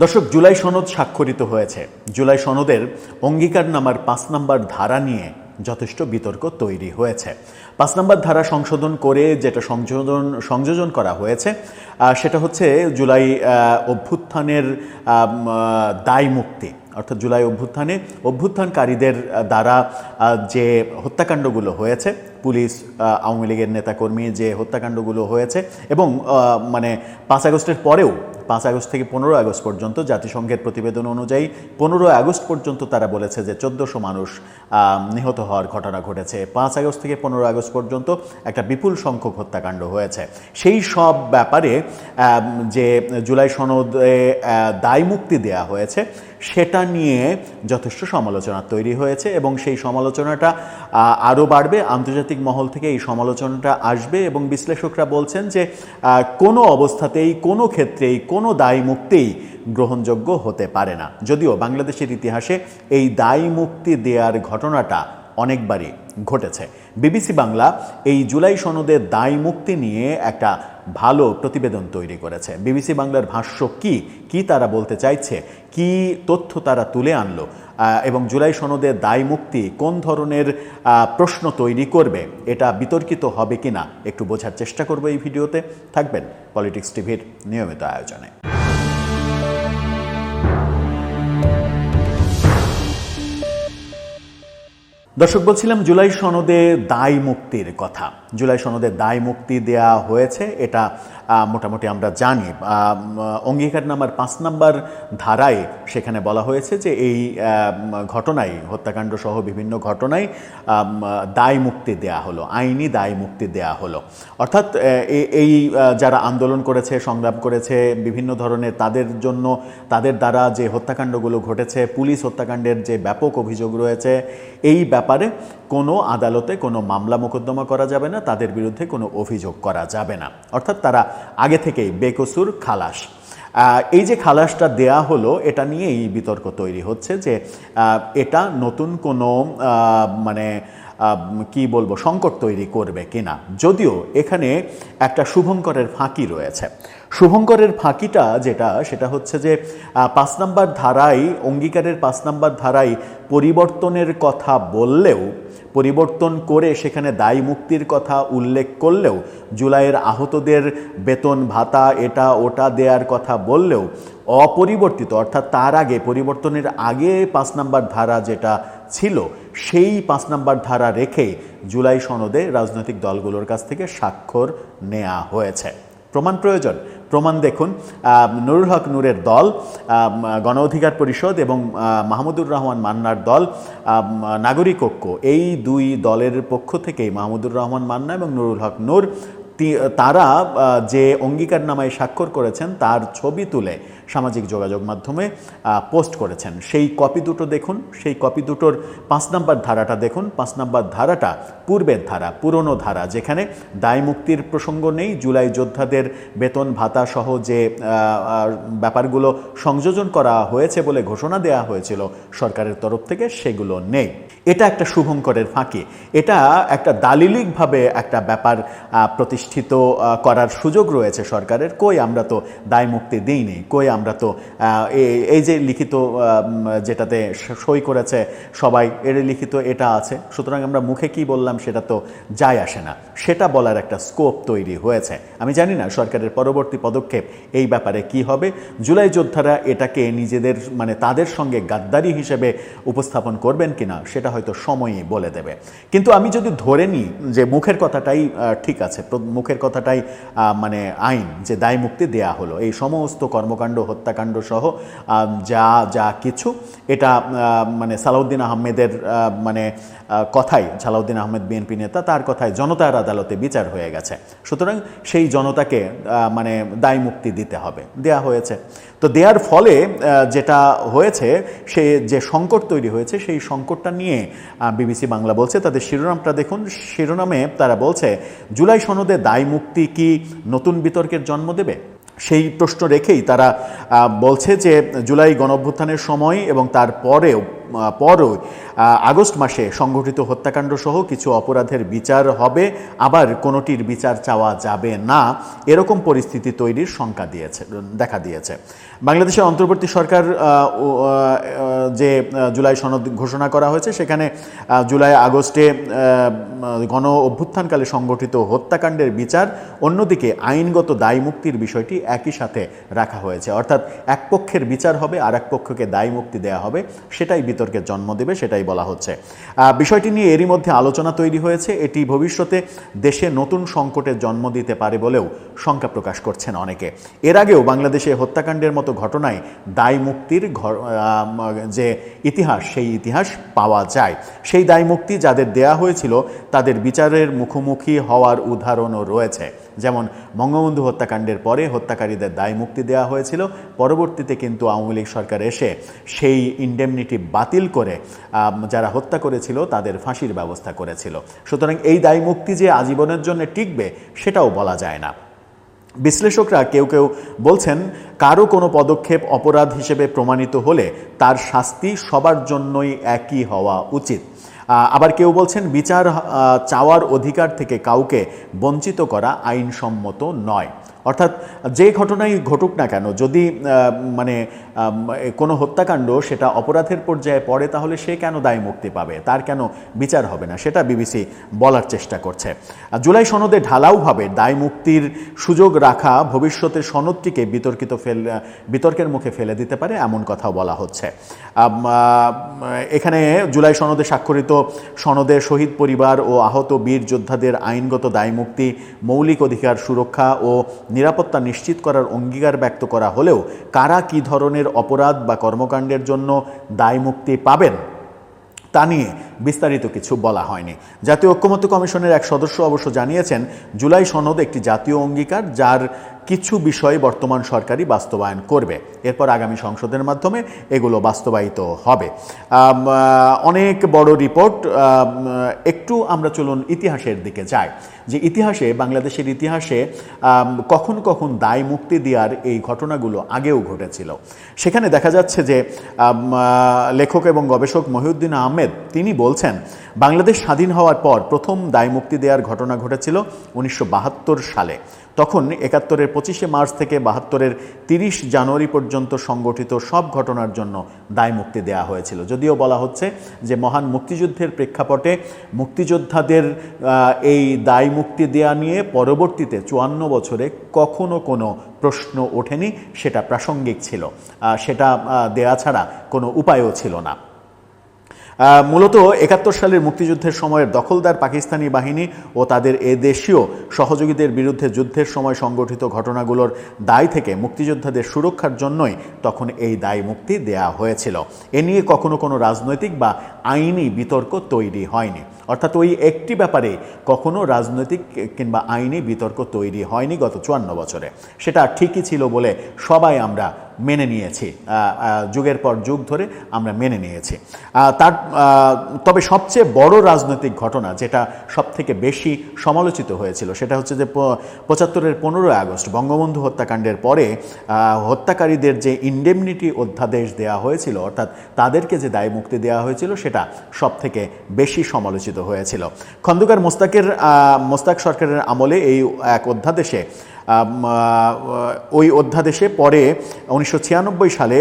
দর্শক, জুলাই সনদ স্বাক্ষরিত হয়েছে। জুলাই সনদের অঙ্গীকারনামার ৫ নম্বর ধারা নিয়ে যথেষ্ট বিতর্ক তৈরি হয়েছে। ৫ নম্বর ধারা সংশোধন করে যেটা সংযোজন করা হয়েছে সেটা হচ্ছে জুলাই অভ্যুত্থানের দায় মুক্তি, অর্থাৎ জুলাই অভ্যুত্থানকারীদের দ্বারা যে হত্যাকাণ্ডগুলো হয়েছে, পুলিশ, আওয়ামী লীগের নেতাকর্মী যে হত্যাকাণ্ডগুলো হয়েছে, এবং ৫ আগস্টের পরেও ৫ আগস্ট থেকে ১৫ আগস্ট পর্যন্ত জাতিসংঘের প্রতিবেদন অনুযায়ী ১৫ আগস্ট পর্যন্ত তারা বলেছে যে ১৪০০ মানুষ নিহত হওয়ার ঘটনা ঘটেছে। ৫ আগস্ট থেকে ১৫ আগস্ট পর্যন্ত একটা বিপুল সংখ্যক হত্যাকাণ্ড হয়েছে। সেই সব ব্যাপারে যে জুলাই সনদে দায় মুক্তি দেওয়া হয়েছে সেটা নিয়ে যথেষ্ট সমালোচনা তৈরি হয়েছে, এবং সেই সমালোচনাটা আরও বাড়বে। আন্তর্জাতিক মহল থেকে এই সমালোচনাটা আসবে, এবং বিশ্লেষকরা বলছেন যে কোনো অবস্থাতেই, কোনো ক্ষেত্রেই, কোনো দায় মুক্তিই গ্রহণযোগ্য হতে পারে না। যদিও বাংলাদেশের ইতিহাসে এই দায় মুক্তি দেওয়ার ঘটনাটা অনেকবারই ঘটেছে। বিবিসি বাংলা এই জুলাই সনদের দায় মুক্তি নিয়ে একটা ভালো প্রতিবেদন তৈরি করেছে। বিবিসি বাংলার ভাষ্য কি তারা বলতে চাইছে, কি তথ্য তারা তুলে আনলো, এবং জুলাই সনদের দায় মুক্তি কোন ধরনের প্রশ্ন তৈরি করবে, এটা বিতর্কিত হবে কিনা একটু বোঝার চেষ্টা করব এই ভিডিওতে। থাকবেন পলিটিক্স টিভির নিয়মিত আয়োজনে। দর্শক, বলছিলাম জুলাই সনদে দায় মুক্তির কথা। জুলাই সনদে দায় মুক্তি দেয়া হয়েছে, এটা মোটামুটি আমরা জানি। অঙ্গীকারনামার ৫ নম্বর ধারায় সেখানে বলা হয়েছে যে এই ঘটনায়, হত্যাকাণ্ড সহ বিভিন্ন ঘটনায় দায় মুক্তি দেয়া হলো, আইনি দায় মুক্তি দেয়া হলো। অর্থাৎ এই যারা আন্দোলন করেছে, সংগ্রাম করেছে, বিভিন্ন ধরনের তাদের দ্বারা যে হত্যাকাণ্ডগুলো ঘটেছে, পুলিশ হত্যাকাণ্ডের যে ব্যাপক অভিযোগ রয়েছে, এই ব্যাপারে কোনো আদালতে কোনো মামলা মোকদ্দমা করা যাবে না, তাদের বিরুদ্ধে কোনো অভিযোগ করা যাবে না। অর্থাৎ তারা আগে থেকেই বেকসুর খালাস। এই যে খালাসটা দেয়া হলো, এটা নিয়েই বিতর্ক তৈরি হচ্ছে যে এটা নতুন কোনো কি বলবো, সংকট তৈরি করবে কিনা। যদিও এখানে একটা শুভঙ্করের ফাঁকি রয়েছে। শুভঙ্করের ফাঁকিটা সেটা হচ্ছে যে ৫ নম্বর ধারায়, অঙ্গীকারের ৫ নম্বর ধারায় পরিবর্তনের কথা বললেও, পরিবর্তন করে সেখানে দায় মুক্তির কথা উল্লেখ করলেও, জুলাইয়ের আহতদের বেতন ভাতা এটা ওটা দেওয়ার কথা বললেও, অপরিবর্তিত অর্থাৎ তার আগে, পরিবর্তনের আগে ৫ নম্বর ধারা যেটা ছিল সেই ৫ নম্বর ধারা রেখে জুলাই সনদে রাজনৈতিক দলগুলোর কাছ থেকে স্বাক্ষর নেওয়া হয়েছে। প্রমাণ প্রয়োজন? প্রমাণ দেখুন। নুরুল হক নূরের দল, গণ অধিকার পরিষদ, এবং মাহমুদুর রহমান মান্নার দল, নাগরিক ঐক্য, এই দুই দলের পক্ষ থেকেই মাহমুদুর রহমান মান্না এবং নুরুল হক নূর তারা যে অঙ্গীকারনামায় স্বাক্ষর করেছেন তার ছবি তুলে সামাজিক যোগাযোগ মাধ্যমে পোস্ট করেছেন। সেই কপি দুটো দেখুন, সেই কপি দুটোর ৫ নম্বর ধারাটা দেখুন। ৫ নম্বর ধারাটা পূর্বের ধারা, পুরনো ধারা, যেখানে দায় মুক্তির প্রসঙ্গ নেই, জুলাই যোদ্ধাদের বেতন ভাতা সহ যে ব্যাপারগুলো সংযোজন করা হয়েছে বলে ঘোষণা দেওয়া হয়েছিল সরকারের তরফ থেকে, সেগুলো নেই। এটা একটা শুভঙ্করের ফাঁকি। এটা একটা দালিলিকভাবে একটা ব্যাপার প্রতিষ্ঠিত করার সুযোগ রয়েছে সরকারের। কই আমরা তো দায় মুক্তি দিইনি, কই আমরা তো এই যে লিখিত যেটাতে সই করেছে সবাই, এর লিখিত এটা আছে, সুতরাং আমরা মুখে কি বললাম সেটা তো যায় আসে না, সেটা বলার একটা স্কোপ তৈরি হয়েছে। আমি জানি না সরকারের পরবর্তী পদক্ষেপ এই ব্যাপারে কি হবে। জুলাই যোদ্ধারা এটাকে নিজেদের তাদের সঙ্গে গাদ্দারি হিসেবে উপস্থাপন করবেন কিনা সেটা হয়তো সময়ই বলে দেবে। কিন্তু আমি যদি ধরে নিই যে মুখের কথাটাই ঠিক আছে, মুখের কথাটাই আইন, যে দায় মুক্তি দেয়া হলো, এই সমস্ত কর্মকাণ্ড, হত্যাকাণ্ড সহ যা কিছু, এটা সালাউদ্দিন আহমেদের কথাই, সালাউদ্দিন আহমেদ বিএনপি নেতা, তার কথায় জনতার আদালতে বিচার হয়ে গেছে। সুতরাং সেই জনতাকে দায় মুক্তি দিতে হবে, দেয়া হয়েছে। তো দেওয়ার ফলে যেটা হয়েছে, সে যে সংকট তৈরি হয়েছে, সেই সংকটটা নিয়ে বিবিসি বাংলা বলছে, তাদের শিরোনামটা দেখুন। শিরোনামে তারা বলছে, জুলাই সনদে দায় মুক্তি কি নতুন বিতর্কের জন্ম দেবে? সেই প্রশ্ন রেখেই তারা বলছে যে জুলাই গণঅভ্যুত্থানের সময় এবং তারপরেও পরও আগস্ট মাসে সংঘটিত হত্যাকাণ্ড সহ কিছু অপরাধের বিচার হবে, আবার কোনোটির বিচার চাওয়া যাবে না, এরকম পরিস্থিতি তৈরির শঙ্কা দেখা দিয়েছে। বাংলাদেশের অন্তর্বর্তী সরকার যে জুলাই সনদ ঘোষণা করা হয়েছে, সেখানে জুলাই আগস্টে গণ অভ্যুত্থানকালে সংগঠিত হত্যাকাণ্ডের বিচার, অন্যদিকে আইনগত দায় মুক্তির বিষয়টি একই সাথে রাখা হয়েছে। অর্থাৎ এক পক্ষের বিচার হবে আর এক পক্ষকে দায় মুক্তি দেওয়া হবে, সেটাই বিতর্কের জন্ম দেবে, সেটাই বলা হচ্ছে। বিষয়টি নিয়ে এরই মধ্যে আলোচনা তৈরি হয়েছে। এটি ভবিষ্যতে দেশে নতুন সংকটের জন্ম দিতে পারে বলেও শঙ্কা প্রকাশ করছেন অনেকে। এর আগেও বাংলাদেশে হত্যাকাণ্ডের মতো ঘটনায় দায় মুক্তির যে ইতিহাস, সেই ইতিহাস পাওয়া যায়। সেই দায় মুক্তি যাদের দেয়া হয়েছিল তাদের বিচারের মুখোমুখি হওয়ার উদাহরণও রয়েছে। যেমন বঙ্গবন্ধু হত্যাকাণ্ডের পরে হত্যাকারীদের দায় মুক্তি দেওয়া হয়েছিল, পরবর্তীতে কিন্তু আওয়ামী লীগ সরকার এসে সেই ইন্ডেমনিটি বাতিল করে যারা হত্যা করেছিল তাদের ফাঁসির ব্যবস্থা করেছিল। সুতরাং এই দায় মুক্তি যে আজীবনের জন্য টিকবে সেটাও বলা যায় না। বিশ্লেষকরা কেউ কেউ বলছেন, কারো কোনো পদক্ষেপ অপরাধ হিসেবে প্রমাণিত হলে তার শাস্তি সবার জন্যই একই হওয়া উচিত। আবার কেউ বলছেন, বিচার চাওয়ার অধিকার থেকে কাউকে বঞ্চিত করা আইনসম্মত নয়। অর্থাৎ যে ঘটনাই ঘটুক না কেন, যদি কোনো হত্যাকাণ্ড সেটা অপরাধের পর্যায়ে পড়ে, তাহলে সে কেন দায় মুক্তি পাবে, তার কেন বিচার হবে না, সেটা বিবিসি বলার চেষ্টা করছে। জুলাই সনদে ঢালাওভাবে দায় মুক্তির সুযোগ রাখা ভবিষ্যতে সনদটিকে বিতর্কের মুখে ফেলে দিতে পারে, এমন কথাও বলা হচ্ছে। এখানে জুলাই সনদে স্বাক্ষরিত সনদে শহীদ পরিবার ও আহত বীর যোদ্ধাদের আইনগত দায় মুক্তি, মৌলিক অধিকার সুরক্ষা ও নিরাপত্তা নিশ্চিত করার অঙ্গীকার ব্যক্ত করা হলেও কারা কী ধরনের অপরাধ বা কর্মকাণ্ডের জন্য দায় মুক্তি পাবেন তা নিয়ে বিস্তারিত কিছু বলা হয়নি। জাতীয় ঐক্যমত্য কমিশনের এক সদস্য অবশ্য জানিয়েছেন, জুলাই সনদ একটি জাতীয় অঙ্গীকার, যার কিছু বিষয় বর্তমান সরকারই বাস্তবায়ন করবে, এরপর আগামী সংসদের মাধ্যমে এগুলো বাস্তবায়িত হবে। অনেক বড় রিপোর্ট। একটু আমরা চলুন ইতিহাসের দিকে যাই, যে ইতিহাসে, বাংলাদেশের ইতিহাসে কখন কখন দায় মুক্তি দেওয়ার এই ঘটনাগুলো আগেও ঘটেছিল। সেখানে দেখা যাচ্ছে যে লেখক এবং গবেষক মহিউদ্দিন আহমেদ তিনি বলছেন, বাংলাদেশ স্বাধীন হওয়ার পর প্রথম দায় মুক্তি দেওয়ার ঘটনা ঘটেছিল 1972 সালে। তখন 71-এর 25শে মার্চ থেকে 72-এর 30 জানুয়ারি পর্যন্ত সংগঠিত সব ঘটনার জন্য দায় মুক্তি দেওয়া হয়েছিল। যদিও বলা হচ্ছে যে মহান মুক্তিযুদ্ধের প্রেক্ষাপটে মুক্তিযোদ্ধাদের এই দায় মুক্তি দেওয়া নিয়ে পরবর্তীতে 54 বছরে কখনো কোনো প্রশ্ন ওঠেনি, সেটা প্রাসঙ্গিক ছিল, সেটা দেয়া ছাড়া কোনো উপায়ও ছিল না। মূলত 71 সালের মুক্তিযুদ্ধের সময়ের দখলদার পাকিস্তানি বাহিনী ও তাদের এদেশীয় সহযোগীদের বিরুদ্ধে যুদ্ধের সময় সংগঠিত ঘটনাগুলোর দায় থেকে মুক্তিযোদ্ধাদের সুরক্ষার জন্যই তখন এই দায় মুক্তি দেয়া হয়েছিল। এ নিয়ে কখনো কোনো রাজনৈতিক বা আইনি বিতর্ক তৈরি হয়নি। অর্থাৎ ওই একটি ব্যাপারে কখনো রাজনৈতিক কিংবা আইনি বিতর্ক তৈরি হয়নি গত 54 বছরে। সেটা ঠিকই ছিল বলে সবাই আমরা মেনে নিয়েছি, যুগের পর যুগ ধরে আমরা মেনে নিয়েছি। তবে সবচেয়ে বড় রাজনৈতিক ঘটনা যেটা সবথেকে বেশি সমালোচিত হয়েছিল সেটা হচ্ছে যে 75-এর 15 আগস্ট বঙ্গবন্ধু হত্যাকাণ্ডের পরে হত্যাকারীদের যে ইন্ডেমনিটি অধ্যাদেশ দেওয়া হয়েছিল, অর্থাৎ তাদেরকে যে দায় মুক্তি দেওয়া হয়েছিল, সেটা সবথেকে বেশি সমালোচিত হয়েছিল। খন্দকার মোস্তাক সরকারের আমলে এই এক অধ্যাদেশে ওই অধ্যাদেশে পরে 1996 সালে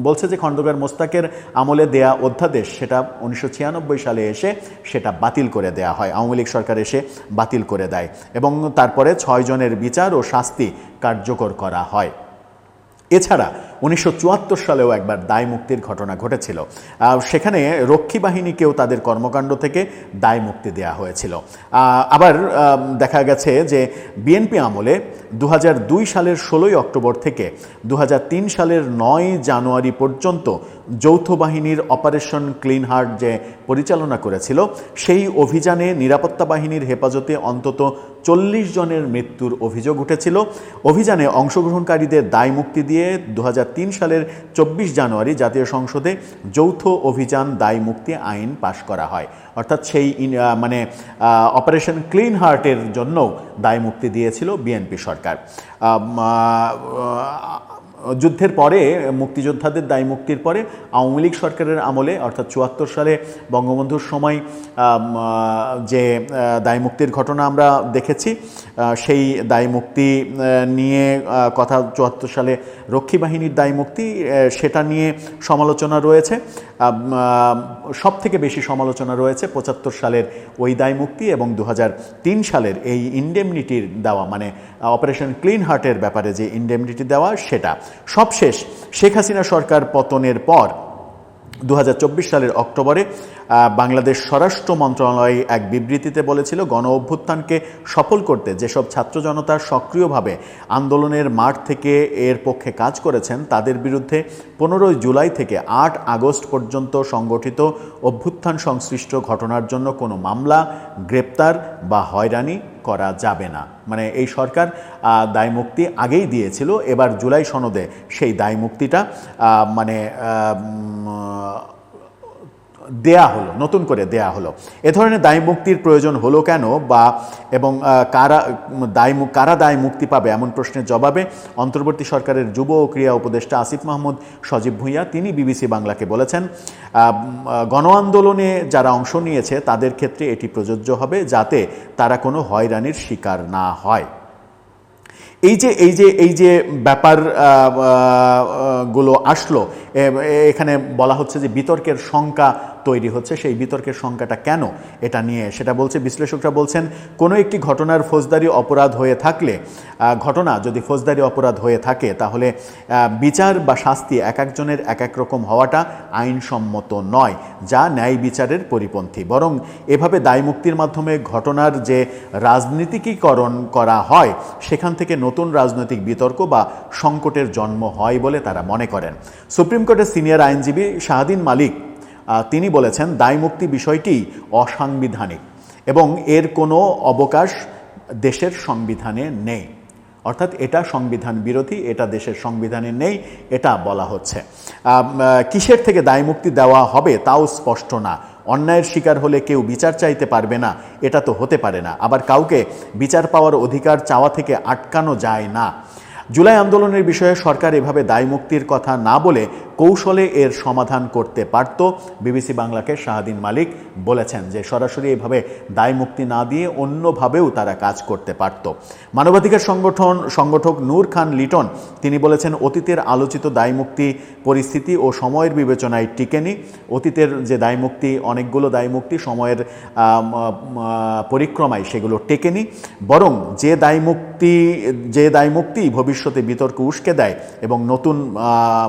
বলছে যে খন্দকার মোস্তাকের আমলে দেয়া অধ্যাদেশ সেটা 1996 সালে এসে সেটা বাতিল করে দেয়া হয়, আওয়ামী লীগ সরকার এসে বাতিল করে দেয় এবং তারপরে 6 জনের বিচার ও শাস্তি কার্যকর করা হয়। এছাড়া 1974 সালেও একবার দায় মুক্তির ঘটনা ঘটেছিল, সেখানে রক্ষী বাহিনীকেও তাদের কর্মকাণ্ড থেকে দায় মুক্তি দেওয়া হয়েছিল। আবার দেখা গেছে যে বিএনপি আমলে 2002 সালের 16 অক্টোবর থেকে 2003 সালের 9 জানুয়ারি পর্যন্ত যৌথ বাহিনীর অপারেশন ক্লিন হার্ট যে পরিচালনা করেছিল, সেই অভিযানে নিরাপত্তা বাহিনীর হেফাজতে অন্তত 40 জনের মৃত্যুর অভিযোগ উঠেছিল। অভিযানে অংশগ্রহণকারীদের দায় মুক্তি দিয়ে 2003 সালের 24 জানুয়ারি জাতীয় সংসদে যৌথ অভিযান দায় মুক্তি আইন পাশ করা হয়। অর্থাৎ সেই অপারেশন ক্লিন হার্টের জন্য দায় মুক্তি দিয়েছিল বিএনপি সরকার। যুদ্ধের পরে মুক্তিযোদ্ধাদের দায় মুক্তির পরে আওয়ামী লীগ সরকারের আমলে অর্থাৎ ৭৪ সালে বঙ্গবন্ধুর সময় যে দায় মুক্তির ঘটনা আমরা দেখেছি, সেই দায় মুক্তি নিয়ে কথা ৭৪ সালে রক্ষী বাহিনীর দায় মুক্তি, সেটা নিয়ে সমালোচনা রয়েছে। সব থেকে বেশি সমালোচনা রয়েছে ৭৫ সালের ওই দায় মুক্তি এবং ২০০৩ সালের এই ইনডেমনিটির দেওয়া, মানে অপারেশন ক্লিন হার্টের ব্যাপারে যে ইনডেমনিটি দেওয়া, সেটা সবশেষ শেখ হাসিনা সরকার পতনের পর ২০২৪ সালের অক্টোবরে বাংলাদেশ স্বরাষ্ট্র মন্ত্রণালয় এক বিবৃতিতে বলেছিল, গণ অভ্যুত্থানকে সফল করতে যেসব ছাত্র জনতা সক্রিয়ভাবে আন্দোলনের মাঠ থেকে এর পক্ষে কাজ করেছেন তাদের বিরুদ্ধে ১৫ জুলাই থেকে ৮ আগস্ট পর্যন্ত সংগঠিত অভ্যুত্থান সংশ্লিষ্ট ঘটনার জন্য কোনো মামলা, গ্রেপ্তার বা হয়রানি করা যাবে না। মানে এই সরকার দায় মুক্তি আগেই দিয়েছিল, এবার জুলাই সনদে সেই দায় মুক্তিটা মানে দেয়া হলো, নতুন করে দেয়া হলো। এ ধরনের দায় মুক্তির প্রয়োজন হলো কেন বা এবং কারা দায় মুক্তি পাবে এমন প্রশ্নের জবাবে অন্তর্বর্তী সরকারের যুব ও ক্রীড়া উপদেষ্টা আসিফ মাহমুদ সজীব ভূঁইয়া তিনি বিবিসি বাংলাকে বলেছেন, গণ আন্দোলনে যারা অংশ নিয়েছে তাদের ক্ষেত্রে এটি প্রযোজ্য হবে যাতে তারা কোনো হয়রানির শিকার না হয়। এই যে ব্যাপার গুলো আসলো, এখানে বলা হচ্ছে যে বিতর্কের শঙ্কা তৈরি হচ্ছে। সেই বিতর্কের সংখ্যাটা কেন এটা নিয়ে সেটা বলছে বিশ্লেষকরা বলছেন, কোনো একটি ঘটনার ফৌজদারি অপরাধ হয়ে থাকলে, ঘটনা যদি ফৌজদারি অপরাধ হয়ে থাকে তাহলে বিচার বা শাস্তি এক একজনের এক এক রকম হওয়াটা আইনসম্মত নয়, যা ন্যায় বিচারের পরিপন্থী। বরং এভাবে দায় মুক্তির মাধ্যমে ঘটনার যে রাজনীতিকীকরণ করা হয় সেখান থেকে নতুন রাজনৈতিক বিতর্ক বা সংকটের জন্ম হয় বলে তারা মনে করেন। সুপ্রিম কোর্টের সিনিয়র আইনজীবী শাহদিন মালিক তিনি বলেছেন, দায় মুক্তি বিষয়টি অসাংবিধানিক এবং এর কোনো অবকাশ দেশের সংবিধানে নেই। অর্থাৎ এটা সংবিধান বিরোধী, এটা দেশের সংবিধানে নেই, এটা বলা হচ্ছে। কিসের থেকে দায় মুক্তি দেওয়া হবে তাও স্পষ্ট না। অন্যায়ের শিকার হলে কেউ বিচার চাইতে পারবে না, এটা তো হতে পারে না। আবার কাউকে বিচার পাওয়ার অধিকার চাওয়া থেকে আটকানো যায় না। জুলাই আন্দোলনের বিষয়ে সরকার এভাবে দায় মুক্তির কথা না বলে কৌশলে এর সমাধান করতে পারত। বিবিসি বাংলাকে শাহদিন মালিক বলেছেন যে সরাসরি এভাবে দায় মুক্তি না দিয়ে অন্যভাবেও তারা কাজ করতে পারত। মানবাধিকার সংগঠক নূর খান লিটন তিনি বলেছেন, অতীতের আলোচিত দায় মুক্তি পরিস্থিতি ও সময়ের বিবেচনায় টিকেনি। অতীতের যে দায় মুক্তি, অনেকগুলো দায় মুক্তি সময়ের পরিক্রমায় সেগুলো টেকেনি, বরং যে দায় মুক্তি ভবিষ্যতে বিতর্ক উস্কে দেয় এবং নতুন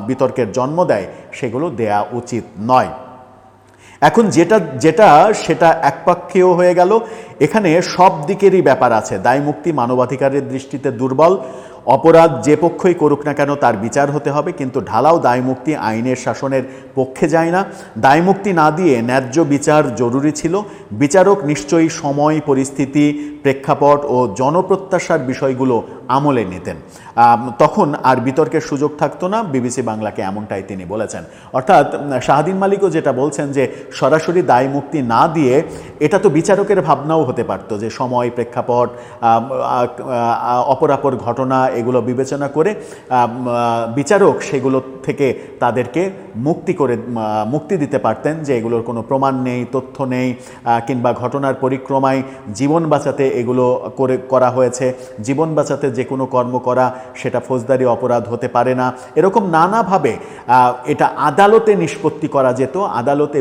বিতর্কের জন্ম দেয় সেগুলো দেয়া উচিত নয়। এখন যেটা সেটা একপাক্ষীয় হয়ে গেল। এখানে সব দিকেরই ব্যাপার আছে। দায় মুক্তি মানবাধিকারের দৃষ্টিতে দুর্বল। অপরাধ যে পক্ষই করুক না কেন তার বিচার হতে হবে, কিন্তু ঢালাও দায় মুক্তি আইনের শাসনের পক্ষে যায় না। দায় মুক্তি না দিয়ে ন্যায্য বিচার জরুরি ছিল। বিচারক নিশ্চয়ই সময়, পরিস্থিতি, প্রেক্ষাপট ও জনপ্রত্যাশার বিষয়গুলো আমলে নিতেন, তখন আর বিতর্কের সুযোগ থাকতো না। বিবিসি বাংলাকে এমনটাই তিনি বলেছেন। অর্থাৎ শাহদিন মালিকও যেটা বলছেন যে সরাসরি দায় মুক্তি না দিয়ে এটা তো বিচারকের ভাবনাও হতে পারতো যে সময়, প্রেক্ষাপট, অপরাপর ঘটনা এগুলো বিবেচনা করে বিচারক সেগুলো থেকে তাদেরকে মুক্তি দিতে পারতেন যে এগুলোর কোনো প্রমাণ নেই, তথ্য নেই, কিংবা ঘটনার পরিক্রমায় জীবন বাঁচাতে এগুলো করা হয়েছে, জীবন বাঁচাতে যে কোনো কর্ম করা সেটা ফৌজদারি অপরাধ হতে পারে না। এরকম নানাভাবে এটা আদালতে নিষ্পত্তি করা যেত। আদালতে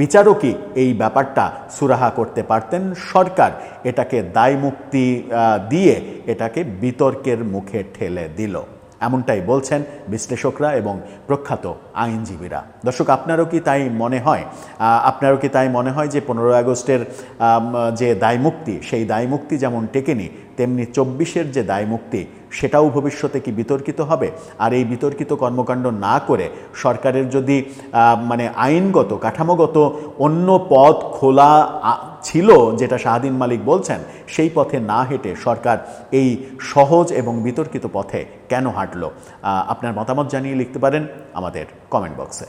বিচারকই এই ব্যাপারটা সুরাহা করতে পারতেন। সরকার এটাকে দায় মুক্তি দিয়ে এটাকে বিতর্কের মুখে ঠেলে দিল, এমনটাই বলছেন বিশ্লেষকরা এবং প্রখ্যাত আইনজীবীরা। দর্শক, আপনারও কি তাই মনে হয় যে 15 আগস্টের যে দায় মুক্তি, সেই দায় মুক্তি যেমন টেকেনি, তেমনি 24-এর যে দায় মুক্তি সেটাও ভবিষ্যতে কি বিতর্কিত হবে? আর এই বিতর্কিত কর্মকাণ্ড না করে সরকারের যদি মানে আইনগত, কাঠামোগত অন্য পথ খোলা ছিল, যেটা শাহদিন মালিক বলছেন, সেই পথে না হেঁটে সরকার এই সহজ এবং বিতর্কিত পথে কেন হাঁটলো? আপনার মতামত জানিয়ে লিখতে পারেন আমাদের কমেন্ট বক্সে।